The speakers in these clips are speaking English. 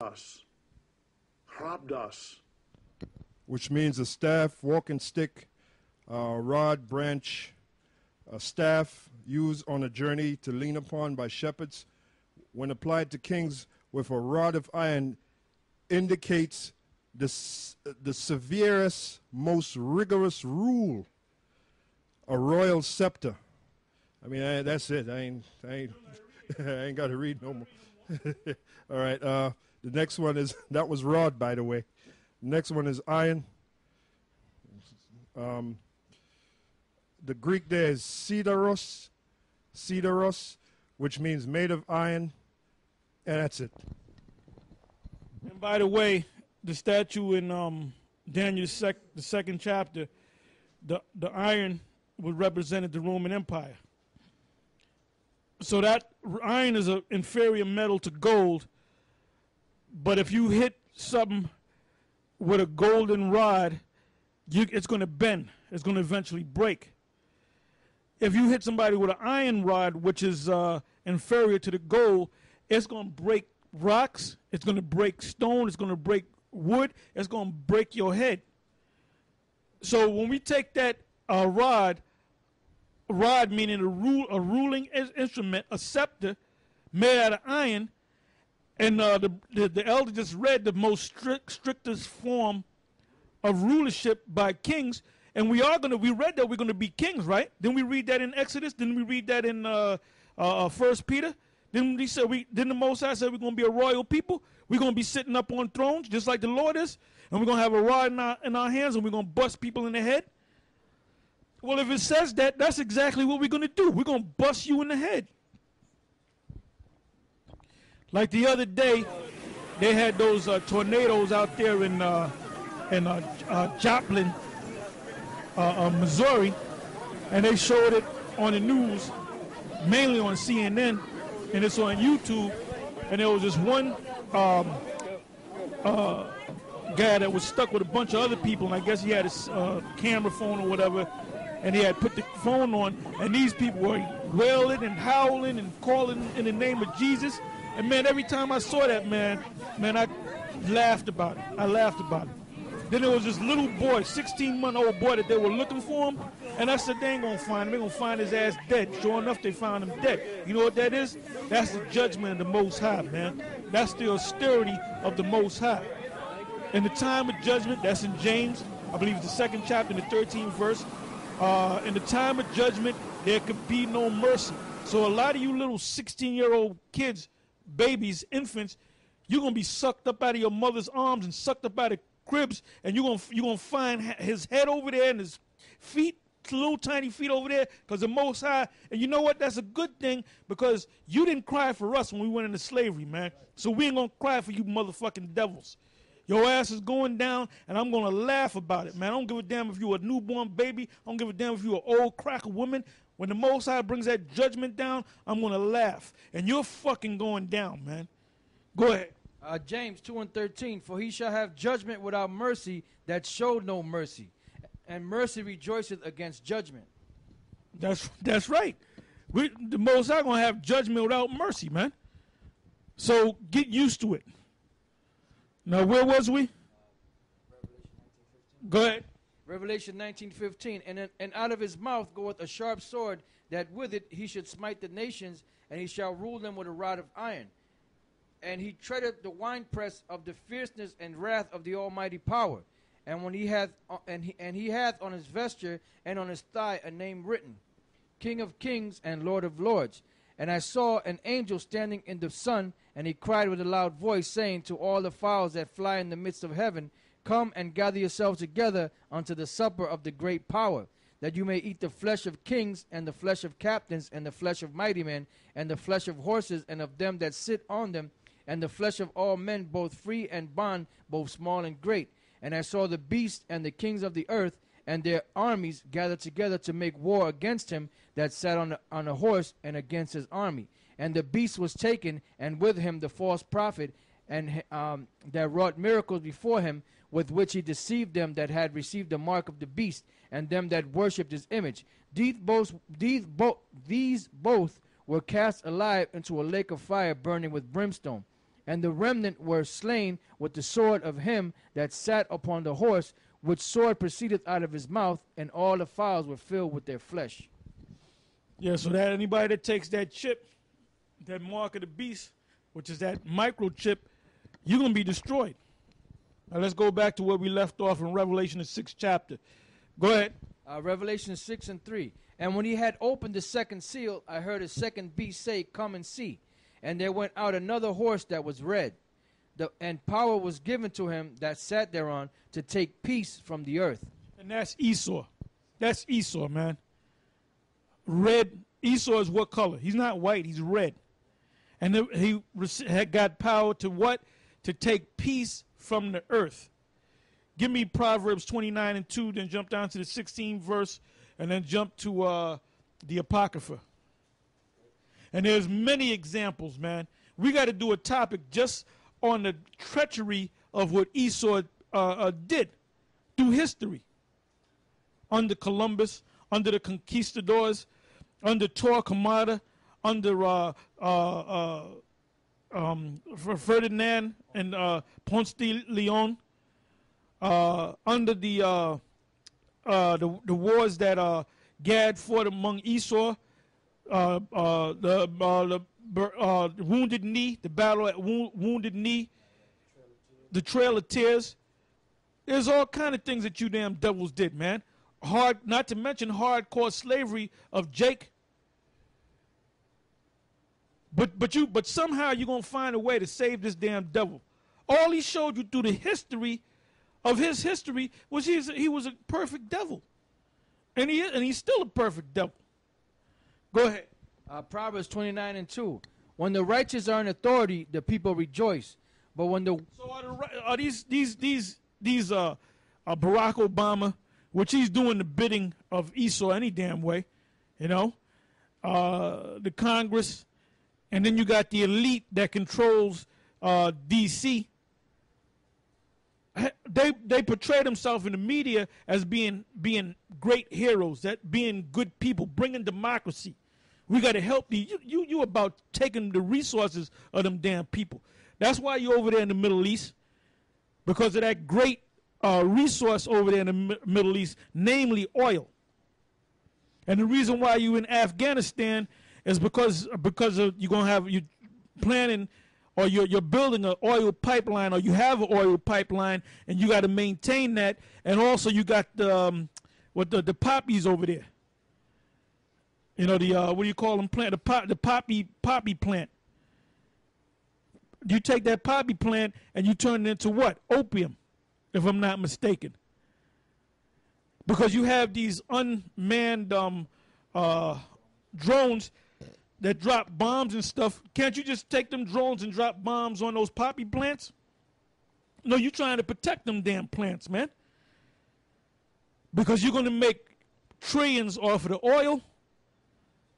us, robbed us. Which means a staff, walking stick, rod, branch, a staff used on a journey to lean upon by shepherds, when applied to kings with a rod of iron, indicates the severest, most rigorous rule, a royal scepter. I mean, that's it. I ain't I ain't got to read no more. All right. The next one is, that was rod, by the way. Next one is iron. The Greek there is sideros, which means made of iron, and that's it. And by the way, the statue in Daniel the second chapter, the iron would represent the Roman Empire. So that iron is an inferior metal to gold, but if you hit something with a golden rod, it's going to bend. It's going to eventually break. If you hit somebody with an iron rod, which is inferior to the gold, it's going to break rocks, it's going to break stone, it's going to break wood, it's going to break your head. So when we take that rod meaning a ruling instrument, a scepter made out of iron, and the elder just read the most strictest form of rulership by kings, and we read that we're going to be kings, right? Didn't we read that in Exodus? Didn't we read that in 1 Peter? Didn't the Most High say we're going to be a royal people? We're going to be sitting up on thrones just like the Lord is, and we're going to have a rod in our hands, and we're going to bust people in the head? Well, if it says that, that's exactly what we're going to do. We're going to bust you in the head. Like the other day, they had those tornadoes out there in Joplin, Missouri, and they showed it on the news, mainly on CNN, and it's on YouTube. And there was this one guy that was stuck with a bunch of other people, and I guess he had his camera phone or whatever, and he had put the phone on, and these people were wailing and howling and calling in the name of Jesus. And man, every time I saw that, man, I laughed about it. Then there was this little boy, 16-month-old boy, that they were looking for him, and I said, they ain't gonna find him. They're gonna find his ass dead. Sure enough, they found him dead. You know what that is? That's the judgment of the Most High, man. That's the austerity of the Most High. In the time of judgment, that's in James, I believe it's the 2nd chapter, in the 13th verse. In the time of judgment, there could be no mercy. So a lot of you little 16-year-old kids, babies, infants, you're going to be sucked up out of your mother's arms and sucked up out of cribs, and you're gonna find his head over there and his feet, little tiny feet over there, because the Most High. And you know what? That's a good thing, because you didn't cry for us when we went into slavery, man. So we ain't going to cry for you motherfucking devils. Your ass is going down, and I'm going to laugh about it, man. I don't give a damn if you're a newborn baby. I don't give a damn if you're an old cracker woman. When the Most High brings that judgment down, I'm going to laugh. And you're fucking going down, man. Go ahead. James 2:13, for he shall have judgment without mercy that showed no mercy, and mercy rejoiceth against judgment. That's right. The Most High going to have judgment without mercy, man. So get used to it. Now, where was we? Go ahead. Revelation 19:15, and out of his mouth goeth a sharp sword, that with it he should smite the nations, and he shall rule them with a rod of iron. And he treadeth the winepress of the fierceness and wrath of the Almighty power. And when he hath he hath on his vesture and on his thigh a name written, King of Kings and Lord of Lords. And I saw an angel standing in the sun, and he cried with a loud voice, saying to all the fowls that fly in the midst of heaven, come and gather yourselves together unto the supper of the great power, that you may eat the flesh of kings, and the flesh of captains, and the flesh of mighty men, and the flesh of horses, and of them that sit on them, and the flesh of all men, both free and bond, both small and great. And I saw the beast and the kings of the earth and their armies gathered together to make war against him that sat on a horse, and against his army. And the beast was taken, and with him the false prophet, and that wrought miracles before him, with which he deceived them that had received the mark of the beast, and them that worshipped his image. These both were cast alive into a lake of fire burning with brimstone. And the remnant were slain with the sword of him that sat upon the horse, which sword proceedeth out of his mouth, and all the fowls were filled with their flesh. Yeah, so that anybody that takes that chip, that mark of the beast, which is that microchip, you're going to be destroyed. Now let's go back to where we left off in Revelation, the 6th chapter. Go ahead. Revelation 6 and 3. And when he had opened the second seal, I heard a second beast say, Come and see. And there went out another horse that was red. And power was given to him that sat thereon to take peace from the earth. And that's Esau. That's Esau, man. Red. Esau is what color? He's not white. He's red. And he had got power to what? To take peace from the earth. Give me Proverbs 29 and 2, then jump down to the 16th verse, and then jump to the Apocrypha. And there's many examples, man. We got to do a topic just on the treachery of what Esau did through history. Under Columbus, under the conquistadors, under Torquemada, under Ferdinand and Ponce de Leon, under the wars that Gad fought among Esau, the Wounded Knee, the battle at Wounded Knee, the Trail of Tears. There's all kind of things that you damn devils did, man. Not to mention hardcore slavery of Jake. But somehow you're gonna find a way to save this damn devil. All he showed you through the history of his history was he was a perfect devil, and he's still a perfect devil. Go ahead. Proverbs 29 and 2. When the righteous are in authority, the people rejoice. But when the are these Barack Obama, which he's doing the bidding of Esau any damn way, you know, the Congress, and then you got the elite that controls D.C. They portray themselves in the media as being great heroes, that being good people, bringing democracy. We got to help these. You about taking the resources of them damn people. That's why you're over there in the Middle East, because of that great resource over there in the Middle East, namely oil. And the reason why you in Afghanistan is because of you're planning, or you're building an oil pipeline, or you have an oil pipeline, and you got to maintain that. And also you got the poppies over there. You know, the what do you call them plant? The poppy plant. You take that poppy plant and you turn it into what? Opium, if I'm not mistaken. Because you have these unmanned drones that drop bombs and stuff. Can't you just take them drones and drop bombs on those poppy plants? No, you're trying to protect them damn plants, man. Because you're going to make trillions off of the oil,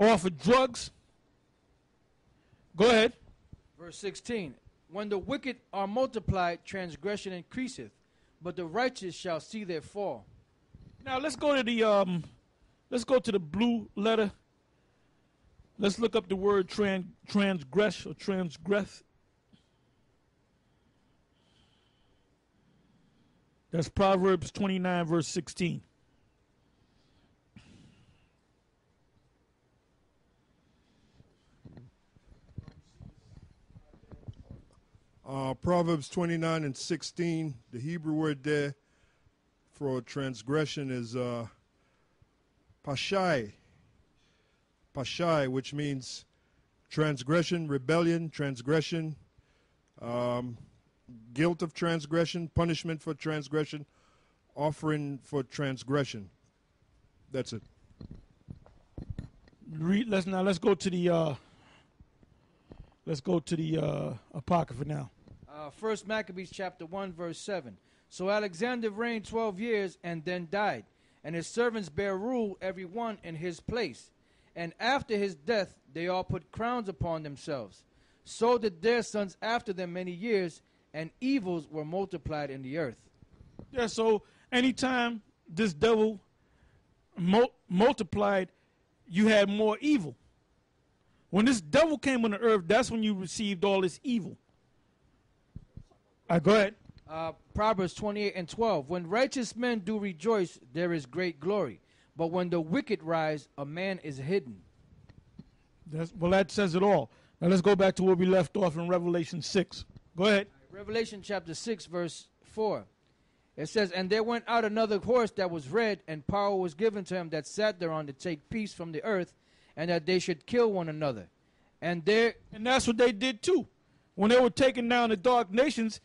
off of drugs. Go ahead. Verse 16. When the wicked are multiplied, transgression increaseth, but the righteous shall see their fall. Now let's go to the blue letter. Let's look up the word transgress or transgress. That's Proverbs 29, verse 16. Proverbs 29 and 16, the Hebrew word there for transgression is pashai. Pashai, which means transgression, rebellion, transgression, guilt of transgression, punishment for transgression, offering for transgression. That's it. Let's go to the Apocrypha now. 1 Maccabees chapter 1 verse 7. So Alexander reigned 12 years and then died, and his servants bare rule every one in his place. And after his death they all put crowns upon themselves. So did their sons after them many years, and evils were multiplied in the earth. Yeah, so anytime this devil multiplied, you had more evil. When this devil came on the earth, that's when you received all this evil. Go ahead. Proverbs 28:12. When righteous men do rejoice, there is great glory. But when the wicked rise, a man is hidden. Well, that says it all. Now let's go back to where we left off in Revelation 6. Go ahead. Revelation chapter 6, verse 4. It says, And there went out another horse that was red, and power was given to him that sat thereon to take peace from the earth, and that they should kill one another. And that's what they did too. When they were taking down the dark nations,